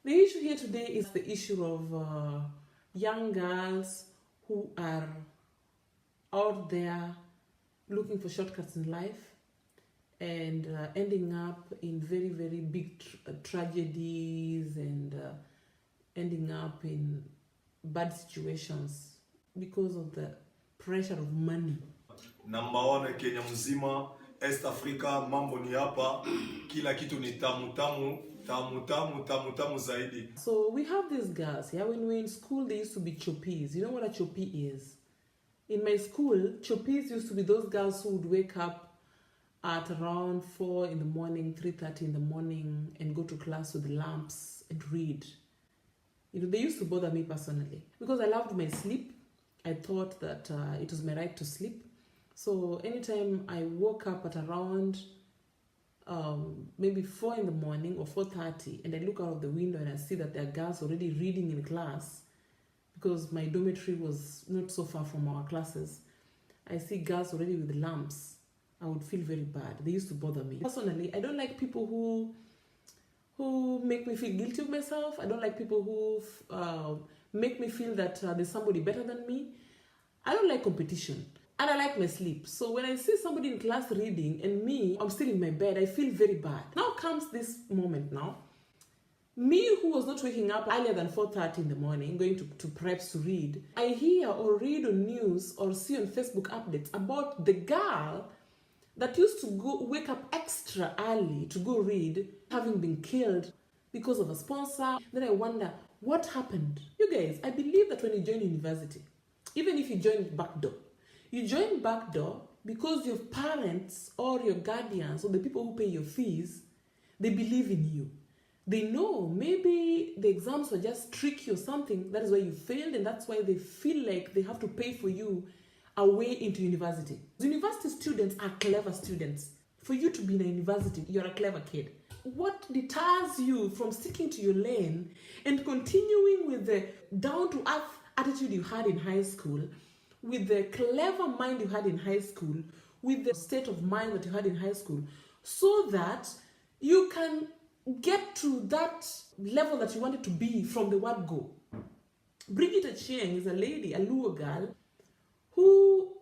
The issue here today is the issue of young girls who are out there looking for shortcuts in life and ending up in very, very big tragedies and ending up in bad situations because of the pressure of money. Number one Kenya mzima, East Africa, mambo ni hapa, kila kitu ni tamu zaidi. So we have these girls, yeah, when we were in school they used to be choppies. You know what a choppy is? In my school, choppies used to be those girls who would wake up at around 4 in the morning, 3:30 in the morning and go to class with lamps and read. You know, they used to bother me personally because I loved my sleep. I thought that it was my right to sleep. So anytime I woke up at around maybe 4 in the morning or 4:30 and I look out of the window and I see that there are girls already reading in class, because my dormitory was not so far from our classes, I see girls already with lamps, I would feel very bad. They used to bother me. Personally, I don't like people who make me feel guilty of myself. I don't like people who make me feel that there's somebody better than me. I don't like competition. And I like my sleep. So when I see somebody in class reading and me, I'm still in my bed, I feel very bad. Now comes this moment now. Me, who was not waking up earlier than 4:30 in the morning, going to preps to read, I hear or read on news or see on Facebook updates about the girl that used to wake up extra early to go read, having been killed because of a sponsor. Then I wonder, what happened? You guys, I believe that when you join university, even if you join backdoor, you join backdoor because your parents or your guardians or the people who pay your fees, they believe in you. They know maybe the exams were just tricky or something. That is why you failed, and that's why they feel like they have to pay for you a way into university. University students are clever students. For you to be in a university, you're a clever kid. What deters you from sticking to your lane and continuing with the down-to-earth attitude you had in high school, with the clever mind you had in high school, with the state of mind that you had in high school, so that you can get to that level that you wanted to be from the word go. Bridget Chieng is a lady, a Luo girl, who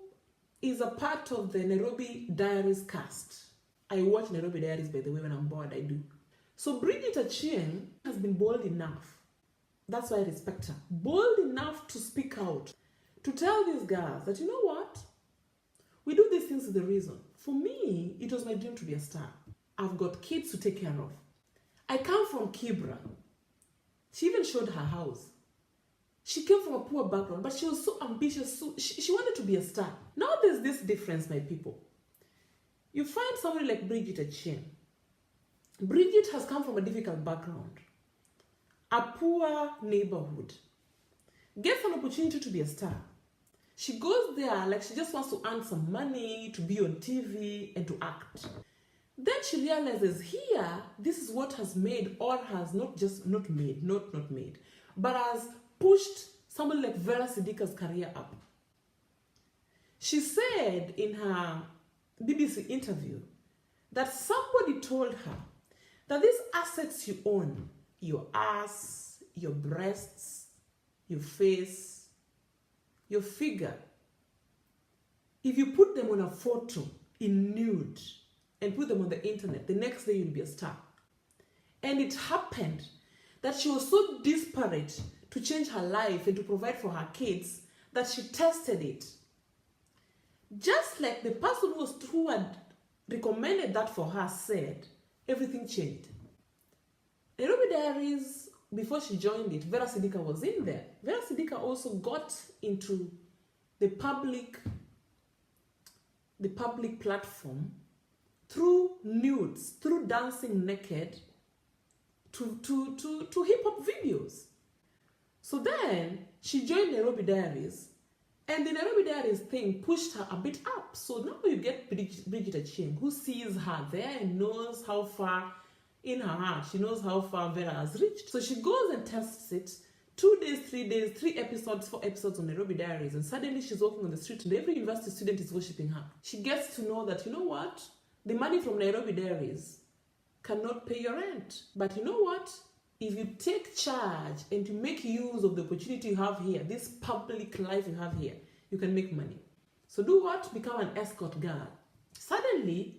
is a part of the Nairobi Diaries cast. I watch Nairobi Diaries, by the way, when I'm bored, I do. So Bridget Chieng has been bold enough. That's why I respect her. Bold enough to speak out, to tell these girls that, you know what? We do these things with a reason. For me, it was my dream to be a star. I've got kids to take care of. I come from Kibra. She even showed her house. She came from a poor background, but she was so ambitious. So she wanted to be a star. Now there's this difference, my people. You find somebody like Bridget Chieng. Bridget has come from a difficult background, a poor neighborhood, gets an opportunity to be a star. She goes there like she just wants to earn some money, to be on TV and to act. Then she realizes here, this is what has made, or has not made, but has pushed somebody like Vera Sidika's career up. She said in her BBC interview that somebody told her that these assets you own, your ass, your breasts, your face, your figure, if you put them on a photo in nude and put them on the internet, the next day you'll be a star. And it happened that she was so desperate to change her life and to provide for her kids that she tested it. Just like the person who had recommended that for her said, everything changed. Nairobi Diaries, before she joined it, Vera Sidika was in there. Vera Sidika also got into the public platform through nudes, through dancing naked to hip-hop videos. So then she joined Nairobi Diaries, and the Nairobi Diaries thing pushed her a bit up. So now you get Bridget Chieng, who sees her there and knows how far in her heart, she knows how far Vera has reached. So she goes and tests it. 2 days, 3 days, 3 episodes, 4 episodes on Nairobi Diaries, and suddenly she's walking on the street and every university student is worshipping her. She gets to know that, you know what? The money from Nairobi Diaries cannot pay your rent. But you know what? if you take charge and you make use of the opportunity you have here, this public life you have here, you can make money. So do what? Become an escort girl. Suddenly,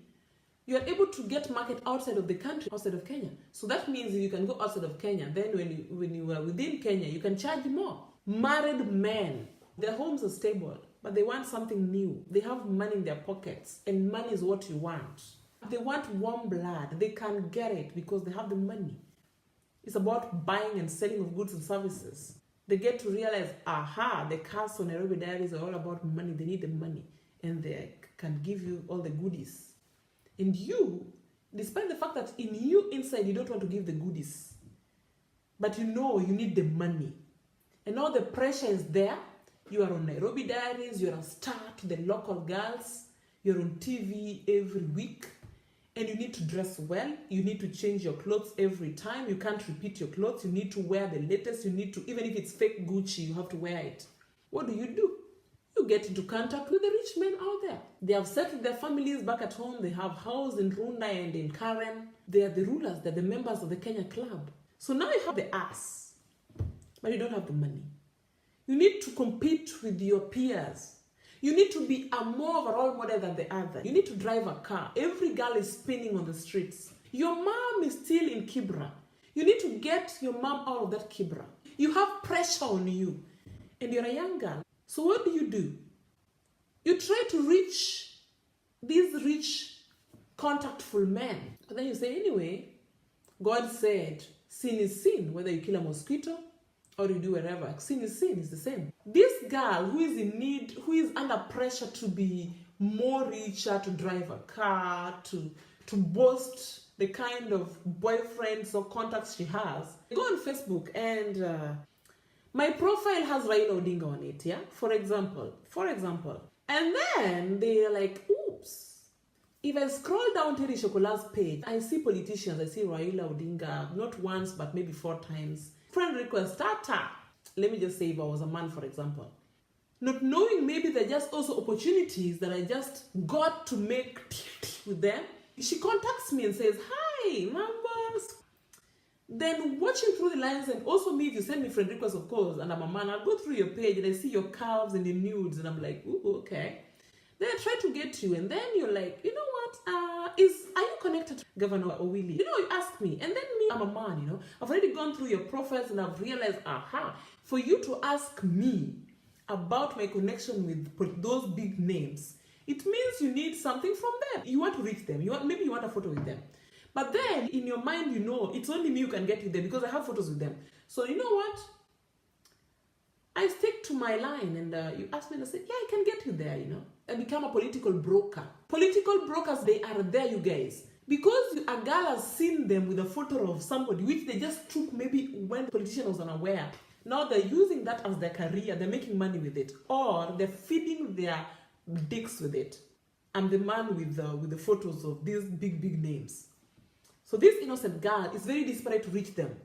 you are able to get market outside of the country, outside of Kenya. So that means you can go outside of Kenya. Then when you are within Kenya, you can charge more. Married men, their homes are stable, but they want something new. They have money in their pockets, and money is what you want. They want warm blood. They can get it because they have the money. It's about buying and selling of goods and services. They get to realize, aha, the cast on Nairobi Diaries are all about money. They need the money, and they can give you all the goodies. And you, despite the fact that in you inside you don't want to give the goodies, but you know you need the money. And all the pressure is there. You are on Nairobi Diaries, you're a star to the local girls, you're on TV every week, and you need to dress well, you need to change your clothes every time, you can't repeat your clothes, you need to wear the latest, you need to, even if it's fake Gucci, you have to wear it. What do? You get into contact with the rich men out there. They have settled their families back at home. They have housed in Runda and in Karen. They are the rulers. They're the members of the Kenya club. So now you have the ass, but you don't have the money. You need to compete with your peers. You need to be more of a role model than the other. You need to drive a car. Every girl is spinning on the streets. Your mom is still in Kibra. You need to get your mom out of that Kibra. You have pressure on you, and you're a young girl. So what do? You try to reach these rich, contactful men. But then you say, anyway, God said, sin is sin, whether you kill a mosquito or you do whatever. Sin is sin, it's the same. This girl who is in need, who is under pressure to be more richer, to drive a car, to boast the kind of boyfriends or contacts she has, go on Facebook and my profile has Raila Odinga on it, yeah? For example. And then they're like, oops. If I scroll down Terry Shokola's page, I see politicians, I see Raila Odinga, not once, but maybe 4 times. Friend request, tata. Let me just say if I was a man, for example. Not knowing maybe they're just also opportunities that I just got to make with them. She contacts me and says, hi, Mambas. Then watching through the lines, and also me, if you send me friend requests, of course, and I'm a man, I'll go through your page and I see your calves and your nudes, and I'm like, ooh, okay. Then I try to get you, and then you're like, you know what? Are you connected to Governor Owili? You know, you ask me, and then me, I'm a man, you know. I've already gone through your profiles and I've realized, for you to ask me about my connection with those big names, it means you need something from them. You want to reach them. Maybe you want a photo with them. But then, in your mind, you know, it's only me who can get with them because I have photos with them. So, you know what? I stick to my line, and you ask me, and I say, yeah, I can get you there, you know. I become a political broker. Political brokers, they are there, you guys. Because a girl has seen them with a photo of somebody, which they just took maybe when the politician was unaware. Now they're using that as their career. They're making money with it. Or they're feeding their dicks with it. I'm the man with the photos of these big names. So this innocent girl is very desperate to reach them,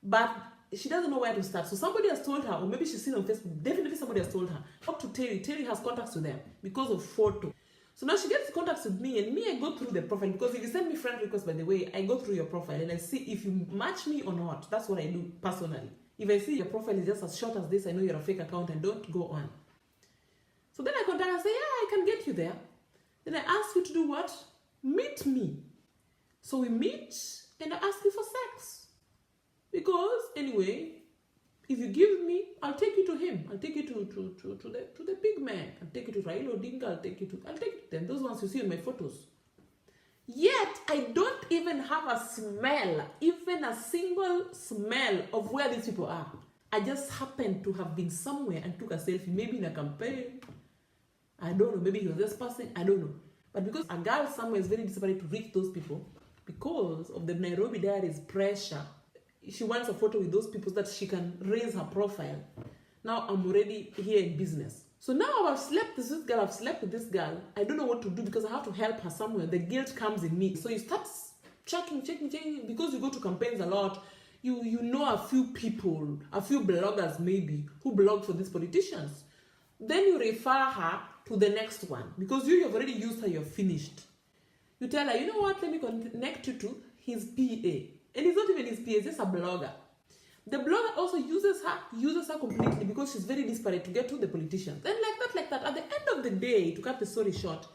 but she doesn't know where to start. So somebody has told her, or maybe she's seen on Facebook, definitely somebody has told her, talk to Terry. Terry has contacts with them because of photo. So now she gets contacts with me, and I go through the profile, because if you send me friend requests, by the way, I go through your profile and I see if you match me or not. That's what I do personally. If I see your profile is just as short as this, I know you're a fake account and don't go on. So then I contact her and say, yeah, I can get you there. Then I ask you to do what? Meet me. So we meet, and I ask you for sex. Because, anyway, if you give me, I'll take you to him. I'll take you to the big man. I'll take you to Raila Odinga. I'll take you to them. Those ones you see in my photos. Yet, I don't even have a smell, even a single smell of where these people are. I just happened to have been somewhere and took a selfie, maybe in a campaign. I don't know, maybe he was just passing, I don't know. But because a girl somewhere is very desperate to reach those people, because of the Nairobi Diaries pressure, she wants a photo with those people so that she can raise her profile. Now I'm already here in business. So now I've slept with this girl, I've slept with this girl. I don't know what to do because I have to help her somewhere. The guilt comes in me. So you start checking, because you go to campaigns a lot. You know a few people, a few bloggers maybe, who blog for these politicians. Then you refer her to the next one. Because you have already used her, you're finished. You tell her, you know what, let me connect you to his PA. And he's not even his PA, he's just a blogger. The blogger also uses her completely because she's very desperate to get to the politicians. And like that. At the end of the day, to cut the story short,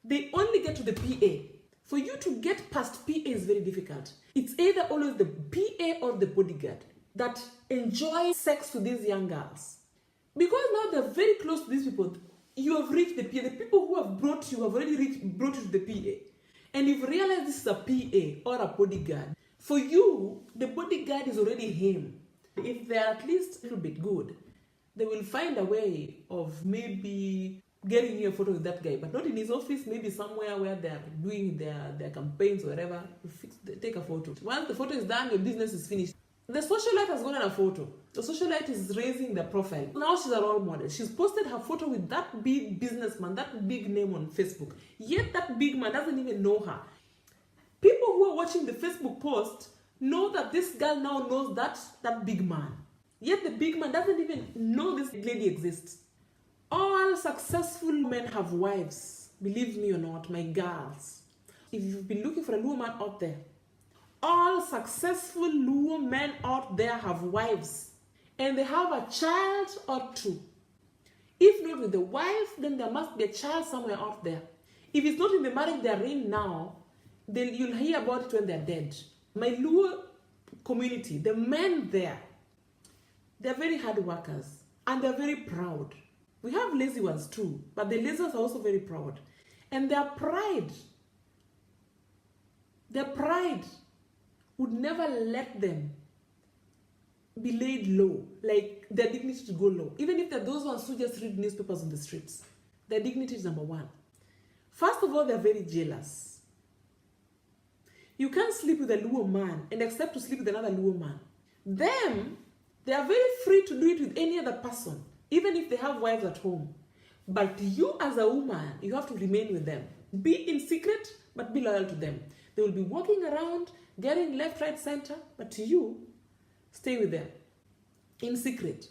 they only get to the PA. For you to get past PA is very difficult. It's either always the PA or the bodyguard that enjoy sex with these young girls. Because now they're very close to these people, you have reached the PA. The people who have brought you have already brought you to the PA. And you've realized this is a PA or a bodyguard. For you, the bodyguard is already him. If they're at least a little bit good, they will find a way of maybe getting you a photo with that guy, but not in his office, maybe somewhere where they're doing their campaigns or whatever. Take a photo. Once the photo is done, your business is finished. The socialite has gotten a photo. The socialite is raising their profile. Now she's a role model. She's posted her photo with that big businessman, that big name on Facebook. Yet that big man doesn't even know her. People who are watching the Facebook post know that this girl now knows that big man. Yet the big man doesn't even know this lady exists. All successful men have wives. Believe me or not, my girls. If you've been looking for a Luo man out there, all successful Luo men out there have wives. And they have a child or two. If not with the wife, then there must be a child somewhere out there. If it's not in the marriage they're in now, then you'll hear about it when they're dead. My Luo community, the men there, they're very hard workers. And they're very proud. We have lazy ones too, but the lazy ones are also very proud. And their pride would never let them be laid low, like their dignity to go low. Even if they're those ones who just read newspapers on the streets, their dignity is number one. First of all, they're very jealous. You can't sleep with a Luo man and expect to sleep with another Luo man. They are very free to do it with any other person, even if they have wives at home. But you as a woman, you have to remain with them. Be in secret, but be loyal to them. They will be walking around, getting left, right, center, but to you, stay with them in secret.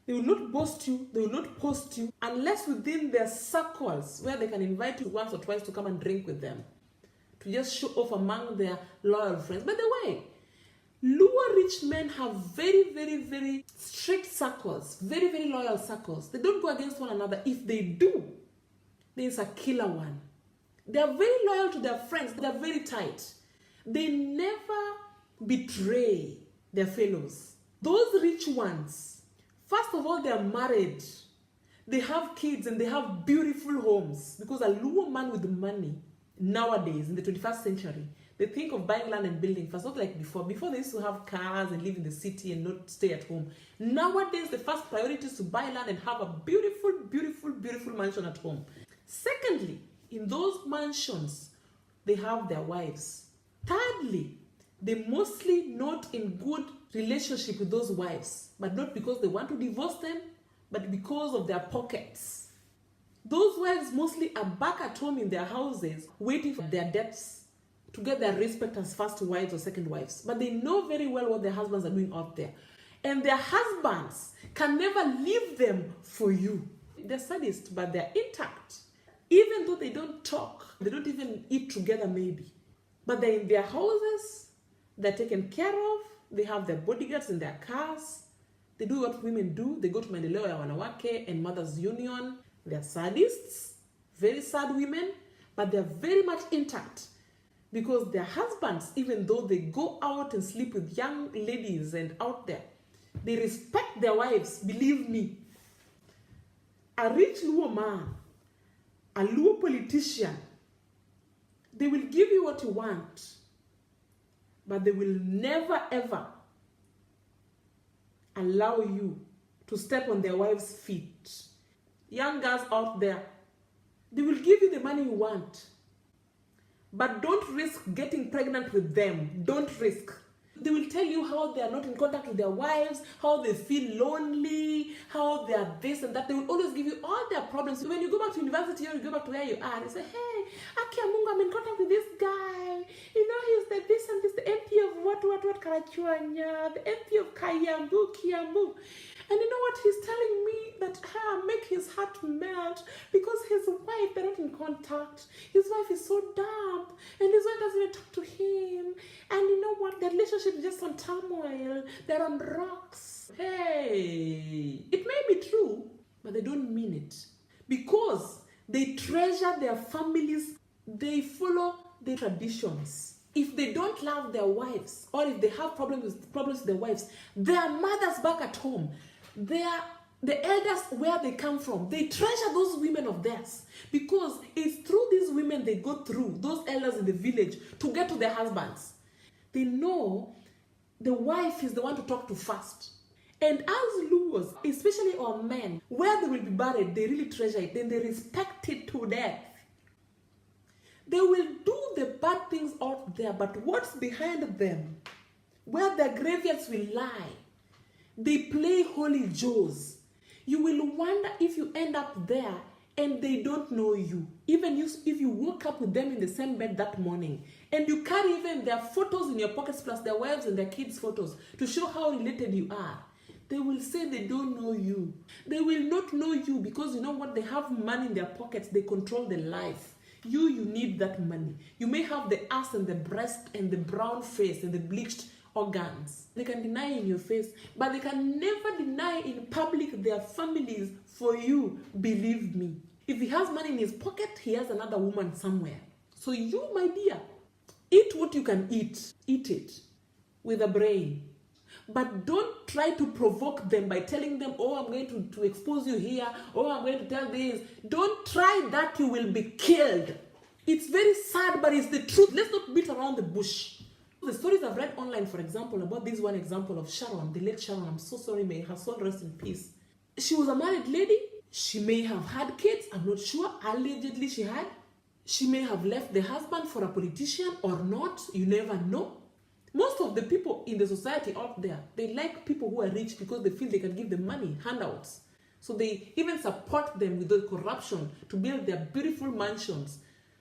They will not boast you, they will not post you, unless within their circles where they can invite you once or twice to come and drink with them, to just show off among their loyal friends. By the way, Luo rich men have very, very, very strict circles, very, very loyal circles. They don't go against one another. If they do, there's a killer one. They are very loyal to their friends. They are very tight. They never betray their fellows. Those rich ones, first of all, they are married. They have kids and they have beautiful homes. Because a Luo man with money, nowadays, in the 21st century, they think of buying land and building first, not like before. Before, they used to have cars and live in the city and not stay at home. Nowadays, the first priority is to buy land and have a beautiful, beautiful, beautiful mansion at home. Secondly, in those mansions, they have their wives. Thirdly, they mostly not in good relationship with those wives, but not because they want to divorce them, but because of their pockets. Those wives mostly are back at home in their houses, waiting for their debts to get their respect as first wives or second wives. But they know very well what their husbands are doing out there. And their husbands can never leave them for you. They're sadists, but they're intact. Even though they don't talk, they don't even eat together maybe. But they're in their houses, they're taken care of, they have their bodyguards in their cars, they do what women do, they go to Maendeleo ya Wanawake and Mothers Union. They're sadists, very sad women, but they're very much intact. Because their husbands, even though they go out and sleep with young ladies and out there, they respect their wives, believe me. A rich Luo man, a Luo politician, they will give you what you want, but they will never ever allow you to step on their wives' feet. Young girls out there, they will give you the money you want, but don't risk getting pregnant with them. Don't risk. They will tell you how they are not in contact with their wives, how they feel lonely, how they are this and that. They will always give you all their problems. When you go back to university or you go back to where you are, they say, hey, Aki Mungu, I'm in contact with this guy. You know, he's the this, the MP of what, Karachuanya, the MP of Kiambu. And you know what? He's telling me that make his heart melt because his wife, they're not in contact. His wife is so dumb, and his wife doesn't even talk to him. And you know what? Their relationship is just on turmoil. They're on rocks. Hey, it may be true, but they don't mean it. Because they treasure their families, they follow their traditions. If they don't love their wives, or if they have problems with their wives, their mothers back at home, the elders where they come from, they treasure those women of theirs. Because it's through these women they go through, those elders in the village, to get to their husbands. They know the wife is the one to talk to first. And as Luos, especially our men, where they will be buried, they really treasure it. Then they respect it to death. They will do the bad things out there, but what's behind them, where their graveyards will lie, they play holy joes. You will wonder if you end up there and they don't know you. Even if you woke up with them in the same bed that morning, and you carry even their photos in your pockets plus their wives and their kids' photos to show how related you are. They will say they don't know you. They will not know you because you know what? They have money in their pockets. They control their life. You need that money. You may have the ass and the breast and the brown face and the bleached organs. They can deny in your face, but they can never deny in public their families for you. Believe me. If he has money in his pocket, he has another woman somewhere. So you, my dear, eat what you can eat. Eat it with a brain. But don't try to provoke them by telling them, oh, I'm going to expose you here. Oh, I'm going to tell this. Don't try that. You will be killed. It's very sad, but it's the truth. Let's not beat around the bush. The stories I've read online, for example, about this one example of Sharon, the late Sharon, I'm so sorry, may her soul rest in peace. She was a married lady. She may have had kids. I'm not sure. Allegedly, she had. She may have left the husband for a politician or not. You never know. Most of the people in the society out there, they like people who are rich because they feel they can give them money, handouts. So they even support them with the corruption to build their beautiful mansions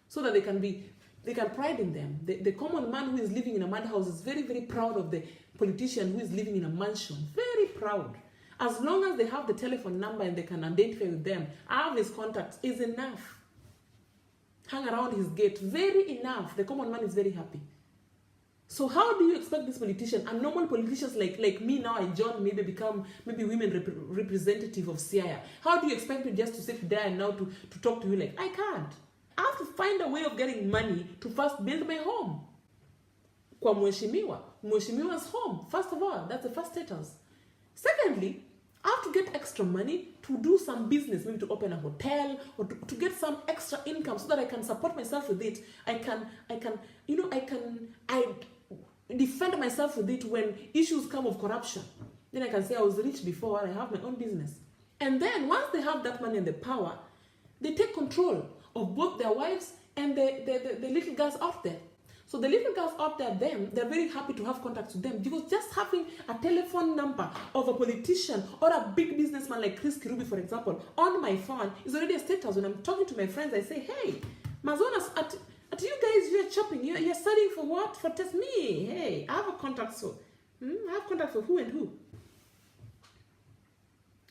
so that they can pride in them. The common man who is living in a madhouse is very, very proud of the politician who is living in a mansion. Very proud. As long as they have the telephone number and they can identify with them, have his contacts is enough. Hang around his gate, very enough. The common man is very happy. So how do you expect this politician and normal politicians like me now, I John, become women representative of CIA? How do you expect me just to sit there and now to talk to you like, I can't. I have to find a way of getting money to first build my home. Kwa mheshimiwa. Mheshimiwa's home, first of all, that's the first status. Secondly, I have to get extra money to do some business, maybe to open a hotel or to get some extra income so that I can support myself with it. I defend myself with it when issues come of corruption. Then I can say I was rich before and I have my own business. And then once they have that money and the power, they take control of both their wives and the little girls out there. So the little girls out there, they're very happy to have contact with them because just having a telephone number of a politician or a big businessman like Chris Kirubi, for example, on my phone is already a status. When I'm talking to my friends, I say, hey, Mazonas, at you guys, you're shopping, you're studying for what? For test me. Hey, I have a contact for, I have contact for who and who?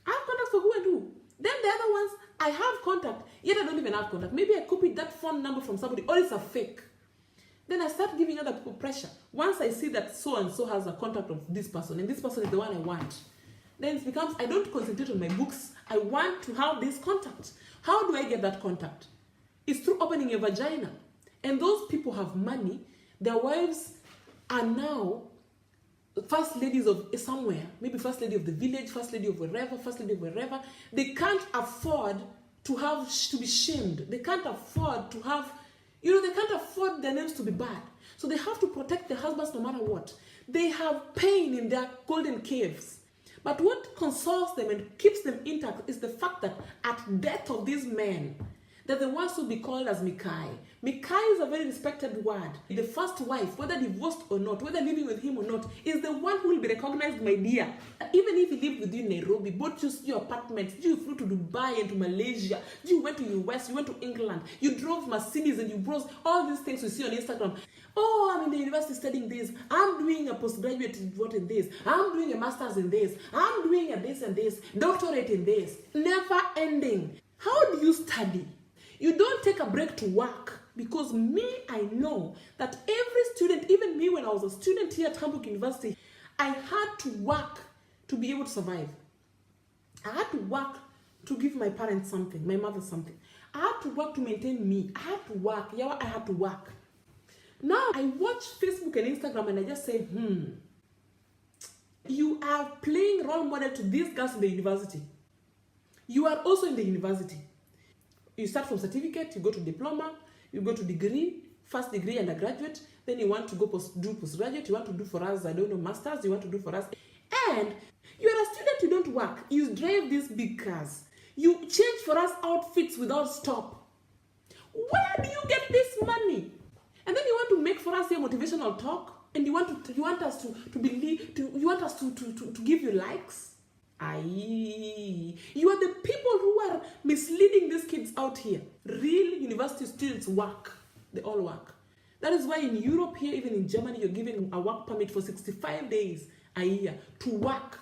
I have contact for who and who? Then the other ones, I have contact, yet I don't even have contact. Maybe I copied that phone number from somebody, or it's a fake. Then I start giving other people pressure. Once I see that so-and-so has a contact of this person, and this person is the one I want, then it becomes, I don't concentrate on my books. I want to have this contact. How do I get that contact? It's through opening your vagina. And those people have money. Their wives are now first ladies of somewhere. Maybe first lady of the village, first lady of wherever. They can't afford to be shamed. They can't afford to have, they can't afford their names to be bad. So they have to protect their husbands no matter what. They have pain in their golden caves. But what consoles them and keeps them intact is the fact that at death of these men, They're the ones who be called as Mikai. Mikai is a very respected word. The first wife, whether divorced or not, whether living with him or not, is the one who will be recognized, my dear. Even if he lived with you in Nairobi, bought you your apartments, you flew to Dubai and to Malaysia, you went to US, you went to England, you drove Mercedes and you brought all these things we see on Instagram. Oh, I'm in the university studying this. I'm doing a postgraduate in this. I'm doing a master's in this. I'm doing a this and this, doctorate in this. Never ending. How do you study? You don't take a break to work, because I know that every student, even me when I was a student here at Hamburg University, I had to work to be able to survive. I had to work to give my parents something, my mother something. I had to work to maintain me. I had to work. Yeah, I had to work. Now I watch Facebook and Instagram and I just say, you are playing role model to these girls in the university. You are also in the university. You start from certificate, you go to diploma, you go to degree, first degree undergraduate, then you want to go do postgraduate, you want to do for us, I don't know, masters, you want to do for us. And you are a student, you don't work. You drive these big cars. You change for us outfits without stop. Where do you get this money? And then you want to make for us a motivational talk, and you want us to believe, you want us to give you likes. You are the people who are misleading these kids out here. Real university students work. They all work. That is why in Europe here, even in Germany, you're given a work permit for 65 days a year to work.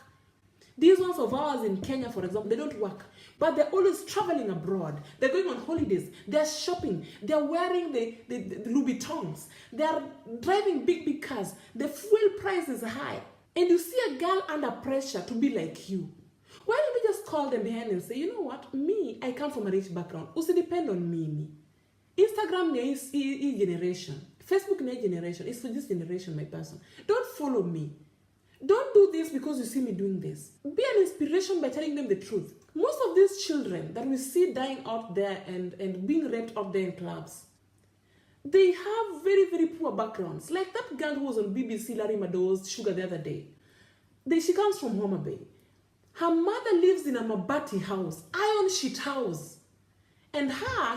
These ones of ours in Kenya, for example, they don't work. But they're always traveling abroad. They're going on holidays. They're shopping. They're wearing the Louis Vuittons. They're driving big cars. The fuel price is high. And you see a girl under pressure to be like you. Why don't you just call them behind and say, you know what? I come from a rich background. Also depend on me. Instagram is generation. Facebook is generation. It's for this generation, my person. Don't follow me. Don't do this because you see me doing this. Be an inspiration by telling them the truth. Most of these children that we see dying out there and being raped out there in clubs, they have very, very poor backgrounds. Like that girl who was on BBC, Larry Mado's Sugar the other day. She comes from Homa Bay. Her mother lives in a Mabati house, iron sheet house. And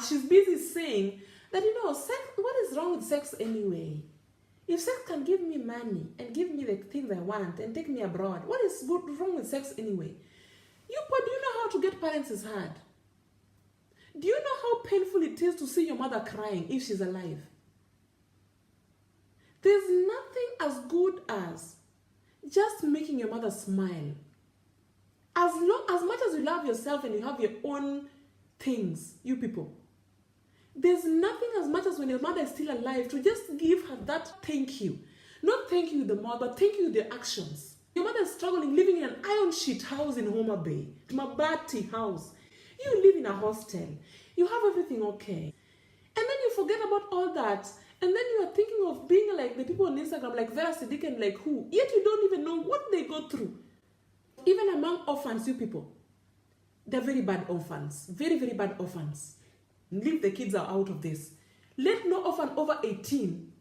she's busy saying that, sex, what is wrong with sex anyway? If sex can give me money and give me the things I want and take me abroad, what is wrong with sex anyway? Do you know how to get parents is hard? Do you know how painful it is to see your mother crying if she's alive? There's nothing as good as just making your mother smile. As much as you love yourself and you have your own things, you people, there's nothing as much as when your mother is still alive to just give her that thank you. Not thank you with the mouth, but thank you with the actions. Your mother is struggling, living in an iron sheet house in Homa Bay, Mabati house. You live in a hostel. You have everything okay. And then you forget about all that. And then you are thinking of being like the people on Instagram, like Vera Siddiq and like who. Yet you don't even know what they go through. Even among orphans, you people, they're very bad orphans. Very, very bad orphans. Leave the kids out of this. Let no orphan over 18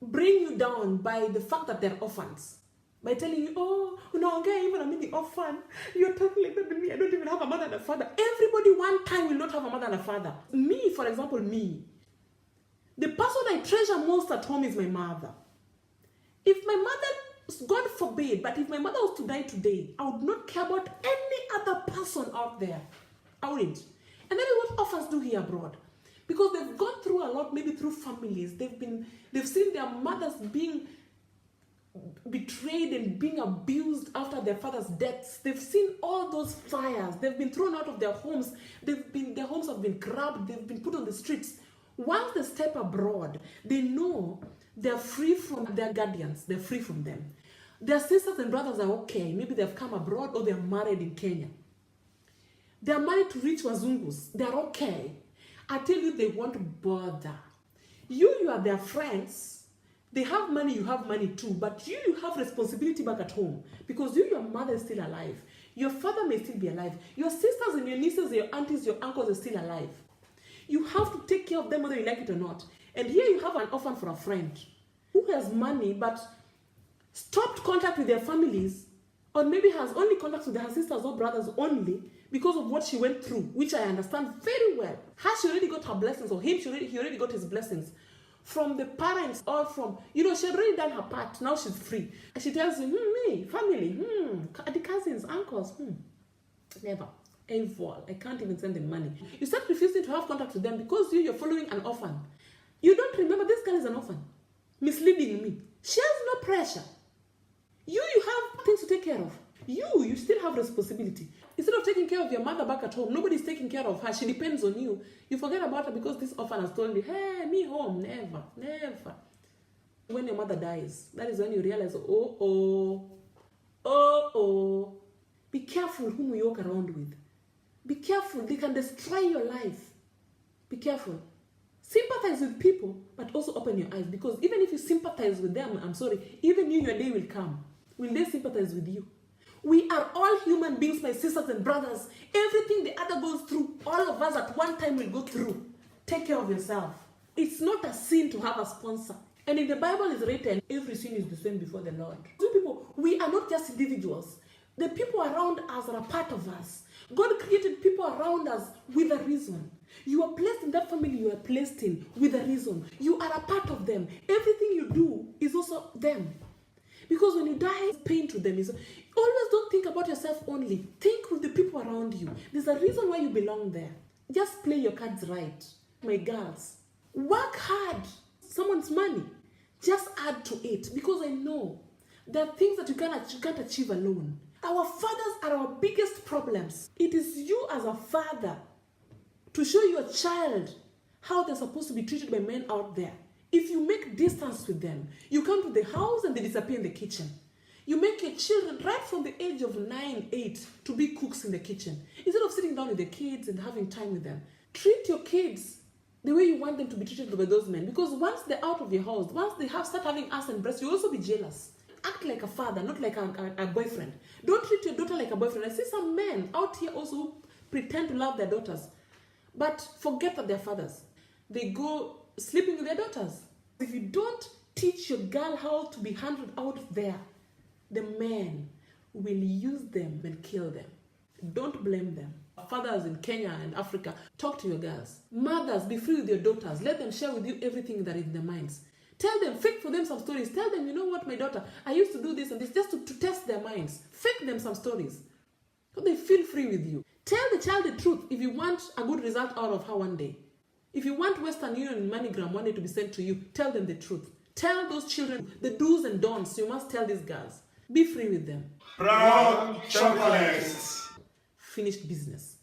bring you down by the fact that they're orphans. By telling you, oh, no, even I'm in the orphan. You're talking like that to me. I don't even have a mother and a father. Everybody one time will not have a mother and a father. Me, for example, the person I treasure most at home is my mother. If my mother, God forbid, but if my mother was to die today, I would not care about any other person out there. I wouldn't. And that is what orphans do here abroad. Because they've gone through a lot, maybe through families. They've seen their mothers being betrayed and being abused after their father's deaths. They've seen all those fires. They've been thrown out of their homes. Their homes have been grabbed. They've been put on the streets. Once they step abroad, they know they're free from their guardians. They're free from them. Their sisters and brothers are okay. Maybe they've come abroad or they're married in Kenya. They're married to rich wazungus. They're okay. I tell you, they want to bother. You are their friends. They have money, you have money too. But you have responsibility back at home. Because your mother is still alive. Your father may still be alive. Your sisters and your nieces, your aunties, your uncles are still alive. You have to take care of them whether you like it or not. And here you have an orphan for a friend who has money but stopped contact with their families, or maybe has only contact with their sisters or brothers only because of what she went through, which I understand very well. She already got her blessings, or him, he already got his blessings from the parents, or from, she had already done her part. Now she's free. And she tells him, me, family, the cousins, uncles, never. Evil. I can't even send them money. You start refusing to have contact with them because you're following an orphan. You don't remember this girl is an orphan. Misleading me. She has no pressure. You have things to take care of. You still have responsibility. Instead of taking care of your mother back at home, nobody's taking care of her. She depends on you. You forget about her because this orphan has told you, hey, me home. Never. When your mother dies, that is when you realize, be careful whom you walk around with. Be careful. They can destroy your life. Be careful. Sympathize with people, but also open your eyes. Because even if you sympathize with them, I'm sorry, even you, your day will come. Will they sympathize with you? We are all human beings, my sisters and brothers. Everything the other goes through, all of us at one time will go through. Take care of yourself. It's not a sin to have a sponsor. And in the Bible is written, every sin is the same before the Lord. So people, we are not just individuals. The people around us are a part of us. God created people around us with a reason. You are placed in that family you are placed in with a reason. You are a part of them. Everything you do is also them. Because when you die, it's pain to them. Always don't think about yourself only. Think with the people around you. There's a reason why you belong there. Just play your cards right. My girls, work hard. Someone's money. Just add to it. Because I know there are things that you can't achieve alone. Our fathers are our biggest problems. It is you as a father to show your child how they're supposed to be treated by men out there. If you make distance with them, you come to the house and they disappear in the kitchen. You make your children right from the age of 9, 8 to be cooks in the kitchen. Instead of sitting down with the kids and having time with them, treat your kids the way you want them to be treated by those men. Because once they're out of your house, once they start having ass and breasts, you'll also be jealous. Act like a father, not like a boyfriend. Don't treat your daughter like a boyfriend. I see some men out here also who pretend to love their daughters, but forget that they're fathers. They go sleeping with their daughters. If you don't teach your girl how to be handled out there, the men will use them and kill them. Don't blame them. Fathers in Kenya and Africa, talk to your girls. Mothers, be free with your daughters. Let them share with you everything that is in their minds. Tell them, fake for them some stories. Tell them, you know what, my daughter, I used to do this and this, just to test their minds. Fake them some stories. So they feel free with you. Tell the child the truth if you want a good result out of her one day. If you want Western Union and MoneyGram one day to be sent to you, tell them the truth. Tell those children the do's and don'ts. You must tell these girls. Be free with them. Proud chocolates. Finished business.